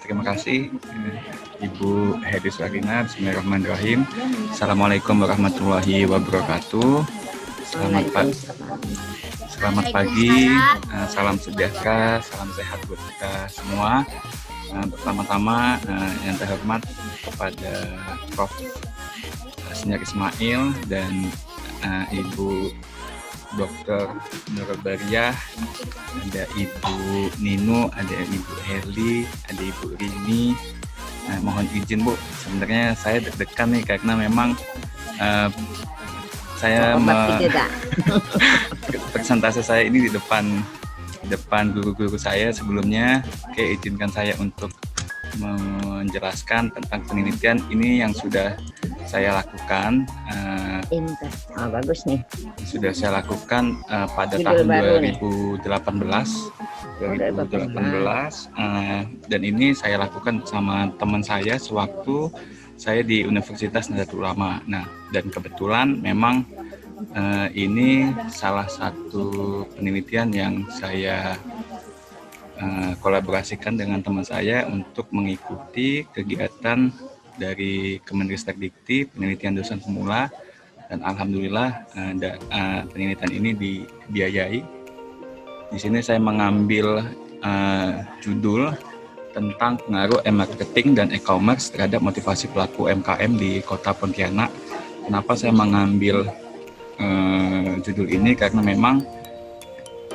terima kasih Ibu Hedi Sarina. Bismillahirrahmanirrahim. Assalamualaikum warahmatullahi wabarakatuh. Selamat pagi, salam sejahtera, salam sehat buat kita semua. Pertama-tama yang terhormat kepada Prof. Senior Ismail dan Ibu Dr. Nurul Bariah, ada Ibu Nino, ada Ibu Heli, ada Ibu Rini. Mohon izin Bu, sebenarnya saya deg-degan nih karena memang saya presentasi saya ini di depan guru-guru saya sebelumnya. Oke, izinkan saya untuk menjelaskan tentang penelitian ini yang sudah saya lakukan. Bagus nih. Sudah saya lakukan pada tahun 2018. Dan ini saya lakukan sama teman saya sewaktu saya di Universitas Nahdlatul Ulama. Nah, dan kebetulan memang ini salah satu penelitian yang saya kolaborasikan dengan teman saya untuk mengikuti kegiatan dari Kemendikbud penelitian dosen pemula, dan alhamdulillah penelitian ini dibiayai. Di sini saya mengambil judul tentang pengaruh e-marketing dan e-commerce terhadap motivasi pelaku UMKM di Kota Pontianak. Kenapa saya mengambil judul ini? Karena memang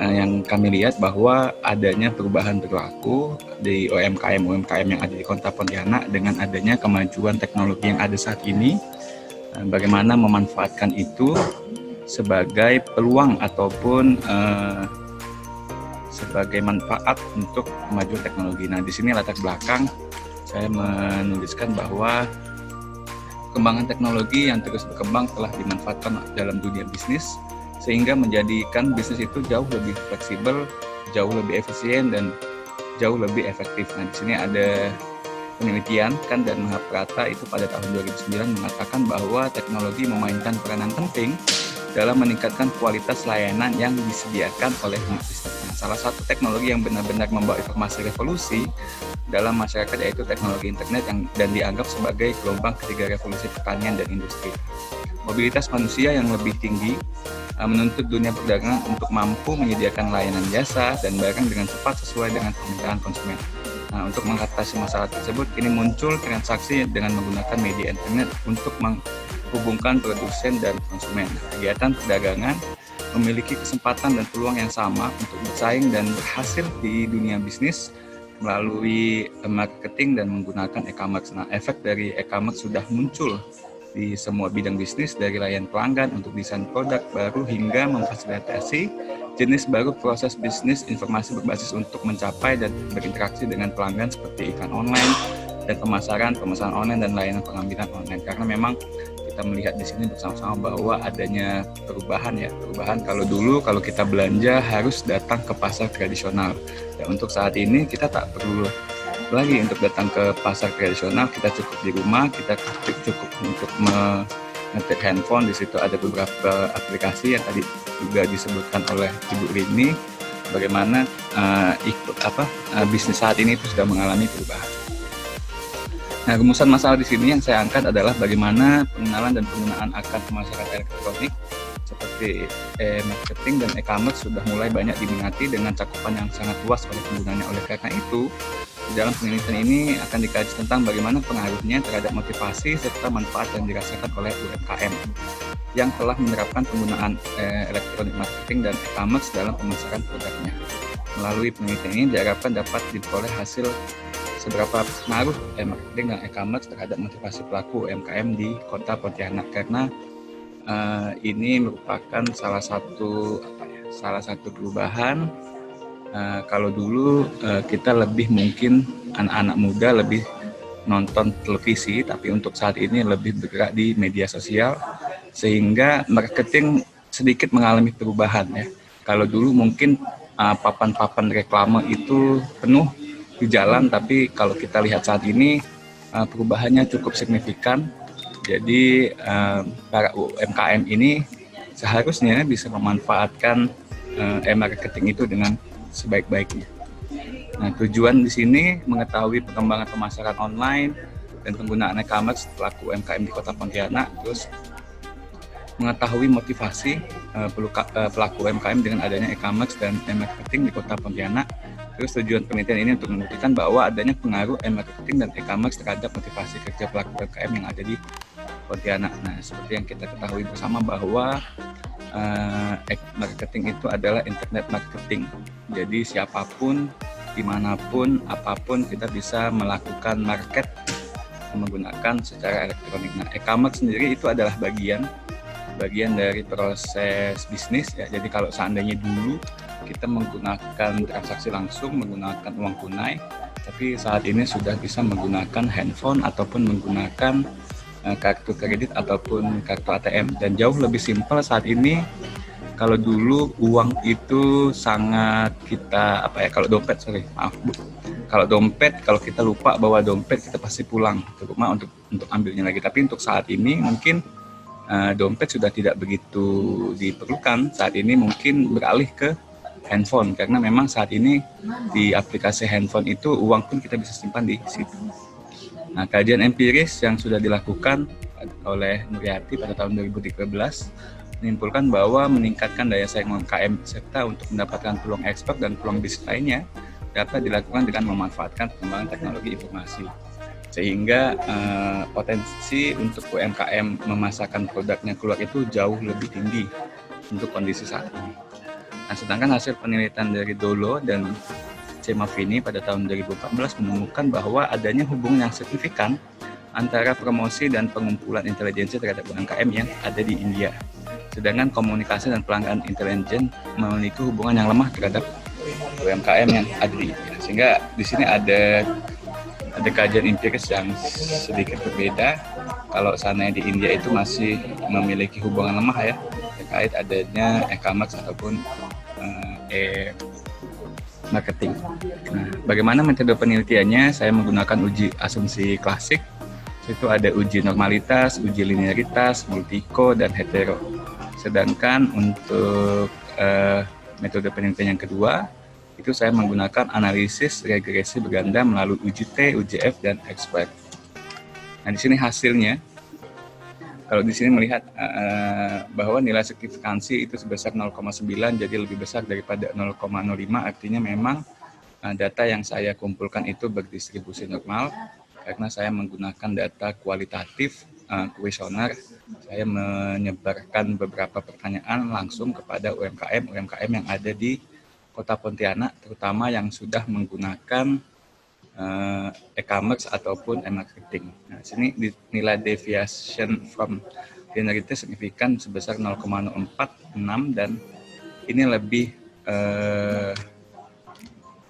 yang kami lihat bahwa adanya perubahan perilaku di UMKM yang ada di Kota Pontianak dengan adanya kemajuan teknologi yang ada saat ini. Bagaimana memanfaatkan itu sebagai peluang ataupun sebagai manfaat untuk kemajuan teknologi. Nah, di sini latar belakang saya menuliskan bahwa perkembangan teknologi yang terus berkembang telah dimanfaatkan dalam dunia bisnis, sehingga menjadikan bisnis itu jauh lebih fleksibel, jauh lebih efisien, dan jauh lebih efektif. Nah, di sini ada penelitian dan Mahaprata itu pada tahun 2009 mengatakan bahwa teknologi memainkan peranan penting dalam meningkatkan kualitas layanan yang disediakan oleh bisnis. Salah satu teknologi yang benar-benar membawa informasi revolusi dalam masyarakat yaitu teknologi internet dan dianggap sebagai gelombang ketiga revolusi pertanian dan industri. Mobilitas manusia yang lebih tinggi menuntut dunia perdagangan untuk mampu menyediakan layanan jasa dan barang dengan cepat sesuai dengan permintaan konsumen. Nah, untuk mengatasi masalah tersebut, kini muncul transaksi dengan menggunakan media internet untuk menghubungkan produsen dan konsumen. Kegiatan perdagangan memiliki kesempatan dan peluang yang sama untuk bersaing dan berhasil di dunia bisnis melalui marketing dan menggunakan e-commerce. Nah, efek dari e-commerce sudah muncul di semua bidang bisnis, dari layanan pelanggan untuk desain produk baru hingga memfasilitasi jenis baru proses bisnis informasi berbasis untuk mencapai dan berinteraksi dengan pelanggan seperti iklan online dan pemesanan online dan layanan pengambilan online. Karena memang kita melihat di sini bersama-sama bahwa adanya perubahan. Kalau dulu kita belanja harus datang ke pasar tradisional. Dan untuk saat ini kita tak perlu lagi untuk datang ke pasar tradisional, kita cukup di rumah, kita cukup untuk mengetik handphone. Di situ ada beberapa aplikasi yang tadi juga disebutkan oleh Ibu Rini, bagaimana bisnis saat ini itu sudah mengalami perubahan. Nah, rumusan masalah di sini yang saya angkat adalah bagaimana pengenalan dan penggunaan akan pemasaran elektronik seperti marketing dan e-commerce sudah mulai banyak diminati dengan cakupan yang sangat luas oleh penggunanya. Oleh karena itu, di dalam penelitian ini akan dikaji tentang bagaimana pengaruhnya terhadap motivasi serta manfaat yang dirasakan oleh UMKM yang telah menerapkan penggunaan elektronik marketing dan e-commerce dalam pemasaran produknya. Melalui penelitian ini diharapkan dapat diperoleh hasil seberapa pengaruh marketing dan e-commerce terhadap motivasi pelaku UMKM di Kota Pontianak, karena ini merupakan salah satu perubahan. Kalau dulu kita lebih mungkin anak-anak muda lebih nonton televisi, tapi untuk saat ini lebih bergerak di media sosial, sehingga marketing sedikit mengalami perubahan ya. Kalau dulu mungkin papan-papan reklame itu penuh di jalan, tapi kalau kita lihat saat ini perubahannya cukup signifikan. Jadi para UMKM ini seharusnya bisa memanfaatkan e-marketing itu dengan sebaik-baiknya. Nah, tujuan di sini mengetahui perkembangan pemasaran online dan penggunaan e-commerce pelaku UMKM di Kota Pontianak, terus mengetahui motivasi pelaku UMKM dengan adanya e-commerce dan e-marketing di Kota Pontianak. Terus tujuan penelitian ini untuk membuktikan bahwa adanya pengaruh e-marketing dan e-commerce terhadap motivasi kerja pelaku UMKM yang ada di Pontianak. Nah, seperti yang kita ketahui bersama bahwa marketing itu adalah internet marketing. Jadi siapapun, dimanapun, apapun kita bisa melakukan market menggunakan secara elektronik. Nah, e-commerce sendiri itu adalah bagian dari proses bisnis ya. Jadi kalau seandainya dulu kita menggunakan transaksi langsung menggunakan uang tunai, tapi saat ini sudah bisa menggunakan handphone ataupun menggunakan kartu kredit ataupun kartu ATM, dan jauh lebih simpel saat ini. Kalau dulu uang itu sangat kita kalau dompet, kalau kita lupa bawa dompet, kita pasti pulang ke rumah untuk ambilnya lagi. Tapi untuk saat ini mungkin dompet sudah tidak begitu diperlukan. Saat ini mungkin beralih ke handphone, karena memang saat ini di aplikasi handphone itu uang pun kita bisa simpan di situ. Nah, kajian empiris yang sudah dilakukan oleh Nuryati pada tahun 2013 menyimpulkan bahwa meningkatkan daya saing UMKM serta untuk mendapatkan peluang ekspor dan peluang bisnis lainnya dapat dilakukan dengan memanfaatkan pengembangan teknologi informasi. Sehingga potensi untuk UMKM memasarkan produknya keluar itu jauh lebih tinggi untuk kondisi saat ini. Nah, sedangkan hasil penelitian dari Dolo dan Cemavini pada tahun 2014 menemukan bahwa adanya hubungan yang signifikan antara promosi dan pengumpulan intelijensi terhadap UMKM yang ada di India. Sedangkan komunikasi dan pelanggan intelijen memiliki hubungan yang lemah terhadap UMKM yang ada di India. Sehingga di sini ada kajian empiris yang sedikit berbeda. Kalau seandainya di India itu masih memiliki hubungan lemah ya terkait adanya e-commerce ataupun marketing. Nah, bagaimana metode penelitiannya? Saya menggunakan uji asumsi klasik. Itu ada uji normalitas, uji linearitas, multiko, dan hetero. Sedangkan untuk metode penelitian yang kedua, itu saya menggunakan analisis regresi berganda melalui uji T, uji F, dan X-Bar. Nah, di sini hasilnya, kalau di sini melihat bahwa nilai signifikansi itu sebesar 0,9, jadi lebih besar daripada 0,05, artinya memang data yang saya kumpulkan itu berdistribusi normal, karena saya menggunakan data kualitatif kuesioner. Saya menyebarkan beberapa pertanyaan langsung kepada UMKM yang ada di Kota Pontianak, terutama yang sudah menggunakan e-commerce ataupun e-marketing. Nah, sini nilai deviation from linearity signifikan sebesar 0,046, dan ini lebih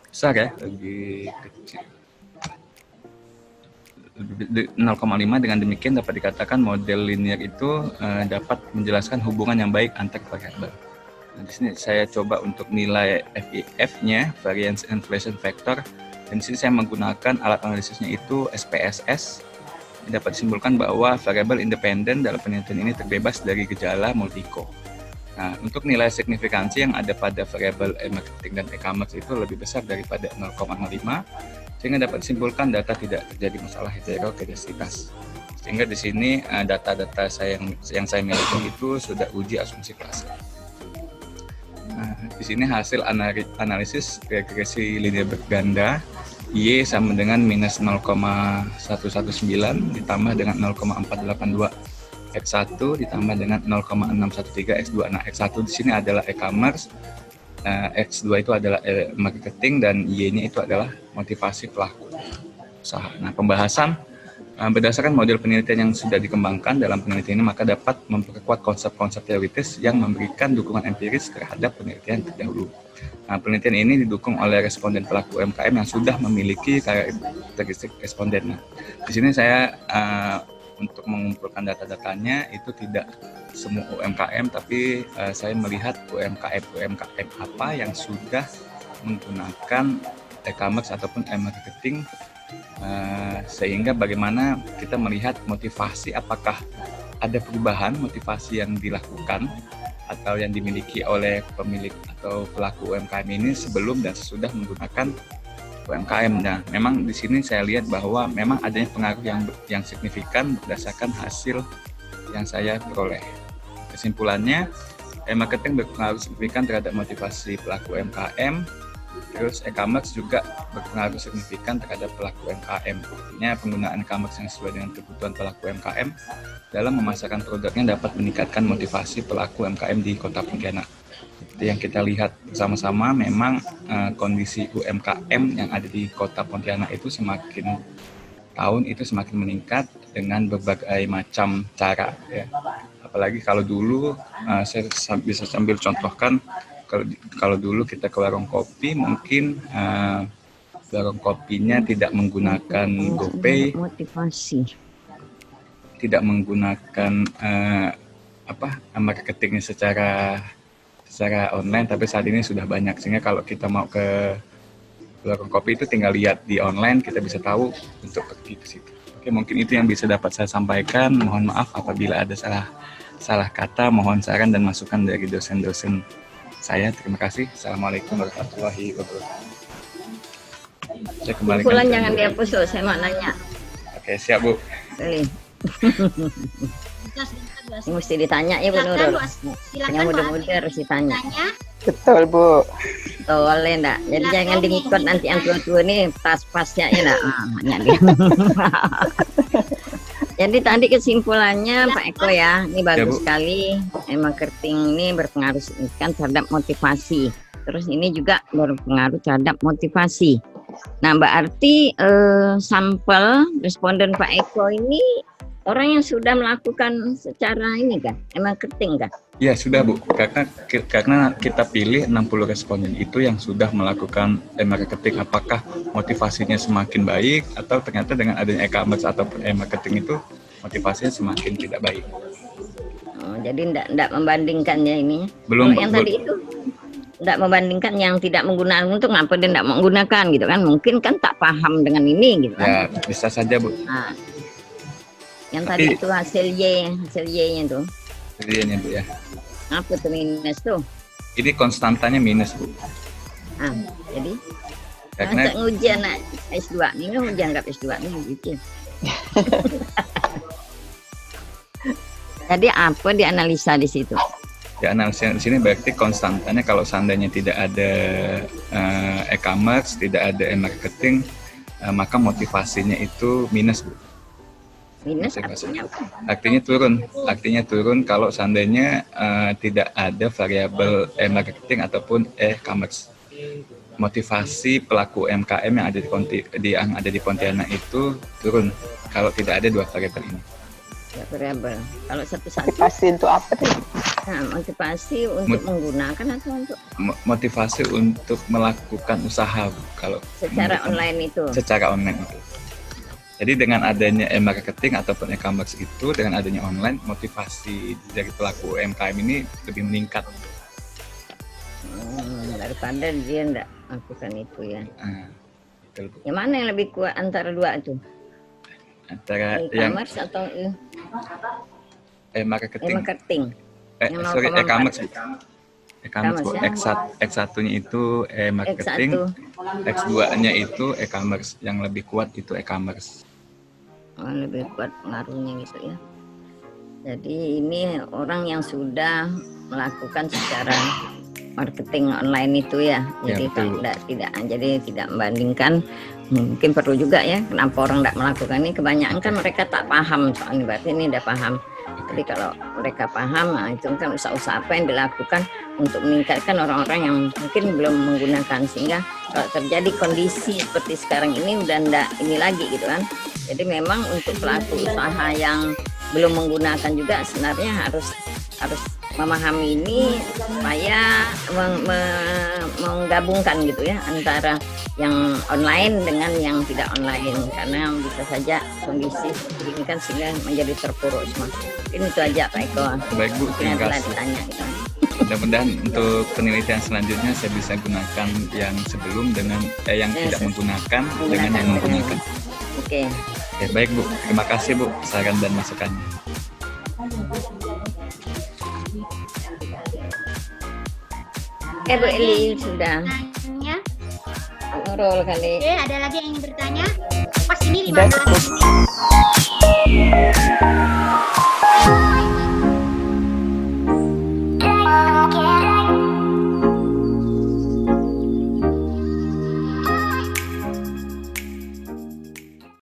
besar ya, lebih kecil 0,5. Dengan demikian dapat dikatakan model linear itu dapat menjelaskan hubungan yang baik antar variabel. Nah, di sini saya coba untuk nilai FIF-nya, variance inflation factor. Dan di sini saya menggunakan alat analisisnya itu SPSS. Dapat disimpulkan bahwa variabel independen dalam penelitian ini terbebas dari gejala multiko. Nah, untuk nilai signifikansi yang ada pada variabel e-marketing dan e-commerce itu lebih besar daripada 0,05, sehingga dapat disimpulkan data tidak terjadi masalah heterogeneisitas. Sehingga di sini data-data yang saya miliki itu sudah uji asumsi klasik. Nah, di sini hasil analisis regresi linear berganda, Y sama dengan minus 0,119 ditambah dengan 0,482 X1 ditambah dengan 0,613 X2. Nah, X1 di sini adalah e-commerce, X2 itu adalah marketing, dan Y-nya itu adalah motivasi pelaku usaha. Nah, pembahasan berdasarkan model penelitian yang sudah dikembangkan dalam penelitian ini, maka dapat memperkuat konsep-konsep teoritis yang memberikan dukungan empiris terhadap penelitian terdahulu. Nah, penelitian ini didukung oleh responden pelaku UMKM yang sudah memiliki karakteristik responden. Nah, di sini saya untuk mengumpulkan data-datanya itu tidak semua UMKM, tapi saya melihat UMKM apa yang sudah menggunakan e-commerce ataupun e-marketing, sehingga bagaimana kita melihat motivasi, apakah ada perubahan motivasi yang dilakukan atau yang dimiliki oleh pemilik atau pelaku UMKM ini sebelum dan sesudah menggunakan UMKM. Nah, memang di sini saya lihat bahwa memang adanya pengaruh yang signifikan berdasarkan hasil yang saya peroleh. Kesimpulannya, e-marketing berpengaruh signifikan terhadap motivasi pelaku UMKM. Terus e-commerce juga berpengaruh signifikan terhadap pelaku UMKM. Artinya penggunaan e-commerce yang sesuai dengan kebutuhan pelaku UMKM dalam memasarkan produknya dapat meningkatkan motivasi pelaku UMKM di Kota Pontianak. Seperti yang kita lihat bersama-sama, memang kondisi UMKM yang ada di Kota Pontianak itu semakin tahun itu semakin meningkat dengan berbagai macam cara. Ya. Apalagi kalau dulu, saya bisa sambil contohkan, kalau dulu kita ke warung kopi, mungkin warung kopinya tidak menggunakan GoPay, tidak menggunakan marketingnya secara online, tapi saat ini sudah banyak, sehingga kalau kita mau ke warung kopi itu tinggal lihat di online, kita bisa tahu untuk pergi ke situ. Oke, mungkin itu yang bisa dapat saya sampaikan. Mohon maaf apabila ada salah kata, mohon saran dan masukan dari dosen-dosen saya. Terima kasih. Assalamualaikum warahmatullahi wabarakatuh. Saya kembalikan. Pulang jangan dihapus loh, saya mau nanya. Oke, siap Bu. Mesti ditanya ya Bu Nurul. Yang muda-muda harus ditanya. Betul Bu. Betul enggak. Jadi jangan diikut nanti yang tua-tua nih pas-pasnya ya enggak. Nanya dia. Jadi tadi kesimpulannya Pak Eko ya, ini bagus sekali. E-marketing ini berpengaruh signifikan terhadap motivasi. Terus ini juga berpengaruh terhadap motivasi. Nah, berarti sampel responden Pak Eko ini orang yang sudah melakukan secara ini kan, e-marketing kan? Ya sudah Bu, karena kita pilih 60 responden itu yang sudah melakukan e-marketing. Apakah motivasinya semakin baik atau ternyata dengan adanya e-commerce atau e-marketing itu motivasinya semakin tidak baik? Oh, jadi enggak membandingkannya ini? Belum. Yang tadi itu enggak membandingkan yang tidak menggunakan, untuk ngapa dia enggak menggunakan gitu kan? Mungkin kan tak paham dengan ini gitu kan? Ya bisa saja Bu. Nah, yang tadi itu hasil Y-nya tuh. Hasilnya Bu ya. Apa tuh minus tuh? Ini konstantanya minus Bu. Jadi karena ujian S2 ini kan ujian nggak S2 nih gitu. Jadi apa dianalisa di situ? Ya, analisnya di sini berarti konstantanya kalau seandainya tidak ada e-commerce, tidak ada e-marketing, maka motivasinya itu minus Bu. Minus artinya apa? Artinya turun kalau seandainya tidak ada variabel e-marketing ataupun e-commerce. Motivasi pelaku UMKM yang ada di Pontianak itu turun kalau tidak ada dua variabel ini. Ya, variabel. Kalau satu-satu. Motivasi untuk apa tuh? Nah, motivasi untuk menggunakan atau untuk? Motivasi untuk melakukan usaha Bu, kalau secara online itu. Secara online itu. Jadi dengan adanya e-marketing ataupun e-commerce itu, dengan adanya online, motivasi dari pelaku UMKM ini lebih meningkat. Daripada dia enggak lakukan itu ya. Betul, Bu. Yang mana yang lebih kuat antara dua itu? Antara e-commerce atau e-marketing. E-commerce. E-commerce Bu. X1-nya itu e-marketing, X2-nya itu e-commerce. Yang lebih kuat itu e-commerce. Lebih kuat pengaruhnya gitu ya. Jadi ini orang yang sudah melakukan secara marketing online itu ya. Jadi tidak membandingkan. Mungkin perlu juga ya, kenapa orang tidak melakukan ini? Kebanyakan kan mereka tak paham soalnya, berarti ini udah paham. Jadi kalau mereka paham, nah itu kan usaha-usaha apa yang dilakukan untuk meningkatkan orang-orang yang mungkin belum menggunakan, sehingga kalau terjadi kondisi seperti sekarang ini udah enggak ini lagi gitu kan. Jadi memang untuk pelaku usaha yang belum menggunakan juga sebenarnya harus memahami ini supaya menggabungkan gitu ya antara yang online dengan yang tidak online, karena bisa saja kondisi seperti ini kan sehingga menjadi terpuruk semua. Ini itu aja Pak Eko. Baik Bu, terima kasih. Ditanya, gitu. Mudah-mudahan untuk penelitian selanjutnya saya bisa gunakan yang sebelum dengan yang tidak menggunakan dengan yang menggunakan. Oke, baik Bu, terima kasih Bu saran dan masukannya. Bu Eli sudah. Nurul kali. Oke, ada lagi yang ingin bertanya? Pas ini Udah 15 cukup.